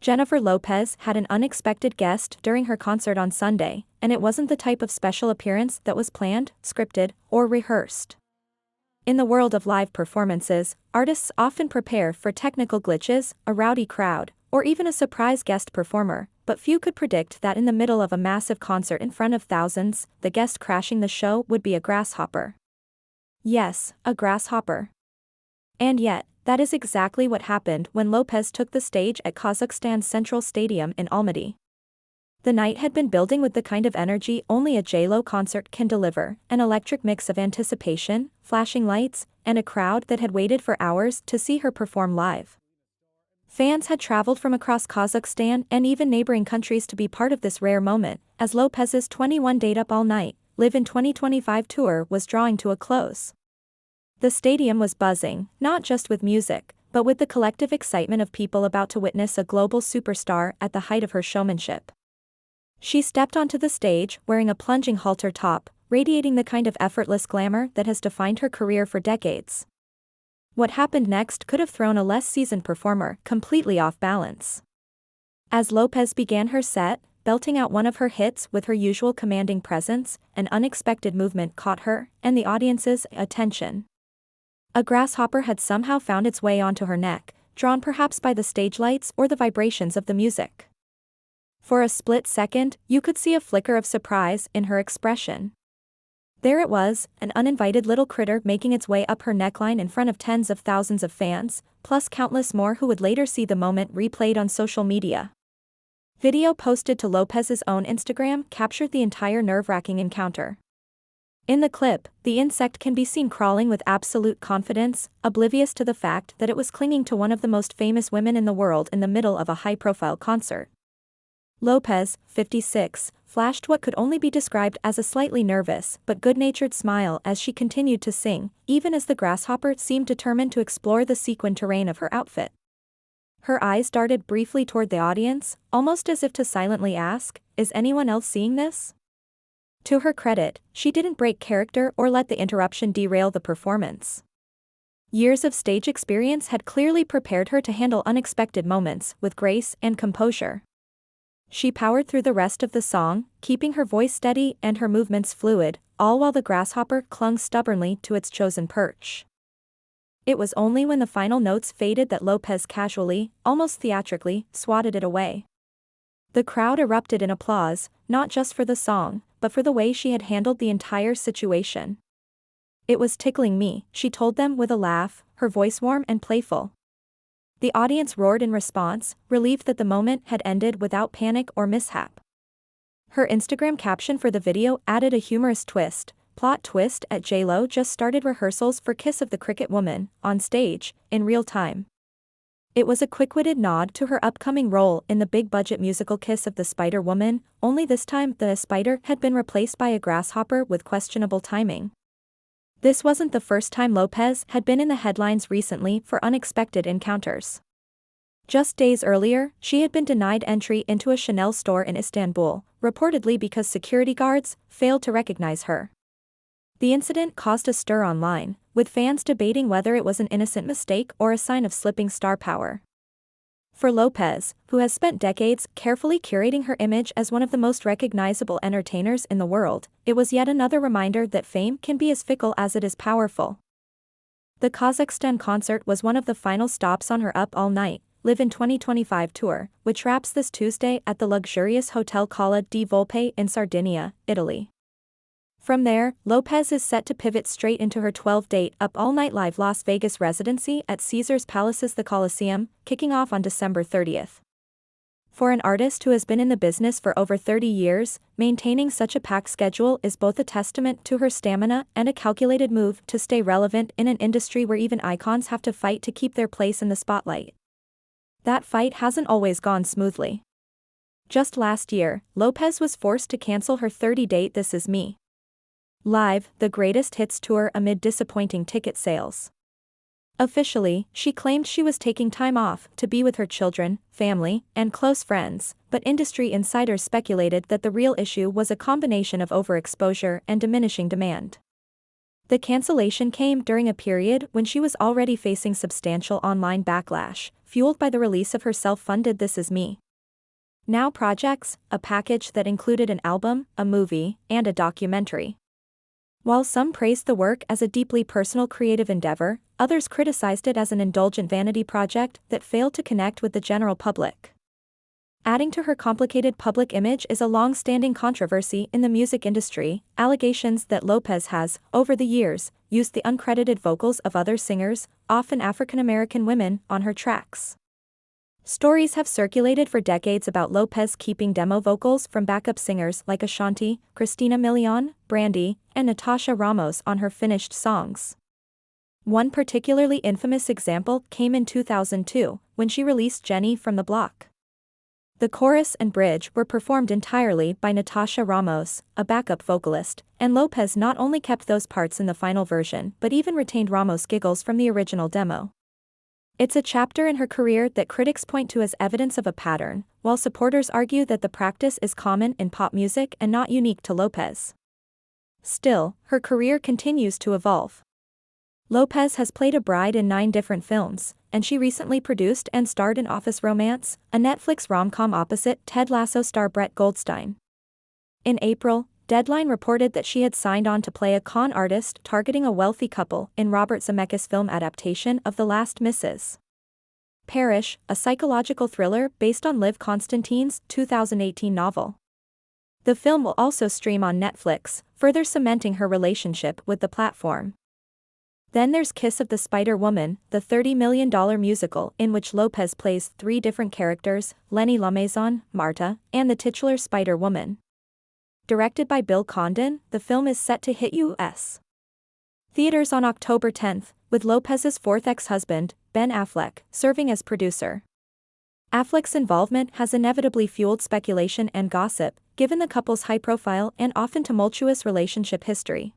Jennifer Lopez had an unexpected guest during her concert on Sunday, and it wasn't the type of special appearance that was planned, scripted, or rehearsed. In the world of live performances, artists often prepare for technical glitches, a rowdy crowd, or even a surprise guest performer, but few could predict that in the middle of a massive concert in front of thousands, the guest crashing the show would be a grasshopper. Yes, a grasshopper. And yet, that is exactly what happened when Lopez took the stage at Kazakhstan's Central Stadium in Almaty. The night had been building with the kind of energy only a J.Lo concert can deliver, an electric mix of anticipation, flashing lights, and a crowd that had waited for hours to see her perform live. Fans had traveled from across Kazakhstan and even neighboring countries to be part of this rare moment, as Lopez's 21-date Up All Night, Live in 2025 tour was drawing to a close. The stadium was buzzing, not just with music, but with the collective excitement of people about to witness a global superstar at the height of her showmanship. She stepped onto the stage wearing a plunging halter top, radiating the kind of effortless glamour that has defined her career for decades. What happened next could have thrown a less seasoned performer completely off balance. As Lopez began her set, belting out one of her hits with her usual commanding presence, an unexpected movement caught her and the audience's attention. A grasshopper had somehow found its way onto her neck, drawn perhaps by the stage lights or the vibrations of the music. For a split second, you could see a flicker of surprise in her expression. There it was, an uninvited little critter making its way up her neckline in front of tens of thousands of fans, plus countless more who would later see the moment replayed on social media. Video posted to Lopez's own Instagram captured the entire nerve-wracking encounter. In the clip, the insect can be seen crawling with absolute confidence, oblivious to the fact that it was clinging to one of the most famous women in the world in the middle of a high-profile concert. Lopez, 56, flashed what could only be described as a slightly nervous but good-natured smile as she continued to sing, even as the grasshopper seemed determined to explore the sequined terrain of her outfit. Her eyes darted briefly toward the audience, almost as if to silently ask, "Is anyone else seeing this?" To her credit, she didn't break character or let the interruption derail the performance. Years of stage experience had clearly prepared her to handle unexpected moments with grace and composure. She powered through the rest of the song, keeping her voice steady and her movements fluid, all while the grasshopper clung stubbornly to its chosen perch. It was only when the final notes faded that Lopez casually, almost theatrically, swatted it away. The crowd erupted in applause, not just for the song, but for the way she had handled the entire situation. "It was tickling me," she told them with a laugh, her voice warm and playful. The audience roared in response, relieved that the moment had ended without panic or mishap. Her Instagram caption for the video added a humorous twist, "Plot twist at J.Lo just started rehearsals for Kiss of the Cricket Woman, on stage, in real time." It was a quick-witted nod to her upcoming role in the big-budget musical Kiss of the Spider Woman, only this time the spider had been replaced by a grasshopper with questionable timing. This wasn't the first time Lopez had been in the headlines recently for unexpected encounters. Just days earlier, she had been denied entry into a Chanel store in Istanbul, reportedly because security guards failed to recognize her. The incident caused a stir online, with fans debating whether it was an innocent mistake or a sign of slipping star power. For Lopez, who has spent decades carefully curating her image as one of the most recognizable entertainers in the world, it was yet another reminder that fame can be as fickle as it is powerful. The Kazakhstan concert was one of the final stops on her Up All Night, Live in 2025 tour, which wraps this Tuesday at the luxurious Hotel Cala di Volpe in Sardinia, Italy. From there, Lopez is set to pivot straight into her 12-date Up All Night Live Las Vegas residency at Caesars Palace's The Coliseum, kicking off on December 30th. For an artist who has been in the business for over 30 years, maintaining such a packed schedule is both a testament to her stamina and a calculated move to stay relevant in an industry where even icons have to fight to keep their place in the spotlight. That fight hasn't always gone smoothly. Just last year, Lopez was forced to cancel her 30-date This Is Me Live, the Greatest Hits tour amid disappointing ticket sales. Officially, she claimed she was taking time off to be with her children, family, and close friends, but industry insiders speculated that the real issue was a combination of overexposure and diminishing demand. The cancellation came during a period when she was already facing substantial online backlash, fueled by the release of her self-funded This Is Me Now projects, a package that included an album, a movie, and a documentary. While some praised the work as a deeply personal creative endeavor, others criticized it as an indulgent vanity project that failed to connect with the general public. Adding to her complicated public image is a long-standing controversy in the music industry, allegations that Lopez has, over the years, used the uncredited vocals of other singers, often African-American women, on her tracks. Stories have circulated for decades about Lopez keeping demo vocals from backup singers like Ashanti, Christina Milian, Brandy, and Natasha Ramos on her finished songs. One particularly infamous example came in 2002, when she released Jenny from the Block. The chorus and bridge were performed entirely by Natasha Ramos, a backup vocalist, and Lopez not only kept those parts in the final version but even retained Ramos' giggles from the original demo. It's a chapter in her career that critics point to as evidence of a pattern, while supporters argue that the practice is common in pop music and not unique to Lopez. Still, her career continues to evolve. Lopez has played a bride in 9 different films, and she recently produced and starred in Office Romance, a Netflix rom-com opposite Ted Lasso star Brett Goldstein. In April, Deadline reported that she had signed on to play a con artist targeting a wealthy couple in Robert Zemeckis' film adaptation of The Last Misses. Parish, a psychological thriller based on Liv Constantine's 2018 novel. The film will also stream on Netflix, further cementing her relationship with the platform. Then there's Kiss of the Spider-Woman, the $30 million musical in which Lopez plays 3 different characters, Lenny LaMaison, Marta, and the titular Spider-Woman. Directed by Bill Condon, the film is set to hit U.S. theaters on October 10th, with Lopez's 4th ex-husband, Ben Affleck, serving as producer. Affleck's involvement has inevitably fueled speculation and gossip, given the couple's high-profile and often tumultuous relationship history.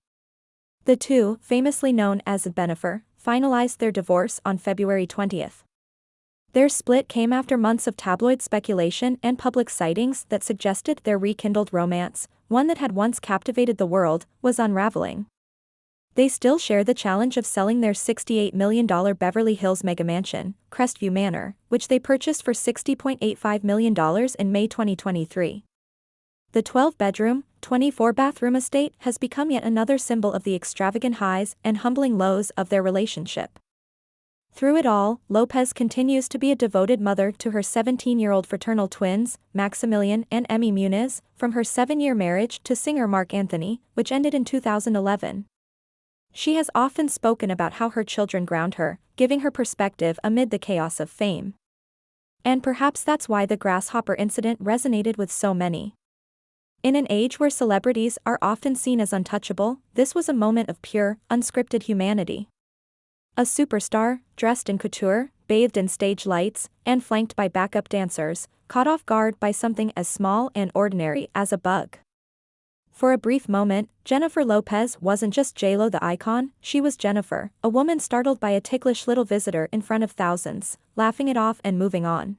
The two, famously known as Benifer, finalized their divorce on February 20th. Their split came after months of tabloid speculation and public sightings that suggested their rekindled romance, one that had once captivated the world, was unraveling. They still share the challenge of selling their $68 million Beverly Hills megamansion, Crestview Manor, which they purchased for $60.85 million in May 2023. The 12-bedroom, 24-bathroom estate has become yet another symbol of the extravagant highs and humbling lows of their relationship. Through it all, Lopez continues to be a devoted mother to her 17-year-old fraternal twins, Maximilian and Emmy Muniz, from her 7-year marriage to singer Mark Anthony, which ended in 2011. She has often spoken about how her children ground her, giving her perspective amid the chaos of fame. And perhaps that's why the grasshopper incident resonated with so many. In an age where celebrities are often seen as untouchable, this was a moment of pure, unscripted humanity. A superstar, dressed in couture, bathed in stage lights, and flanked by backup dancers, caught off guard by something as small and ordinary as a bug. For a brief moment, Jennifer Lopez wasn't just J-Lo the icon, she was Jennifer, a woman startled by a ticklish little visitor in front of thousands, laughing it off and moving on.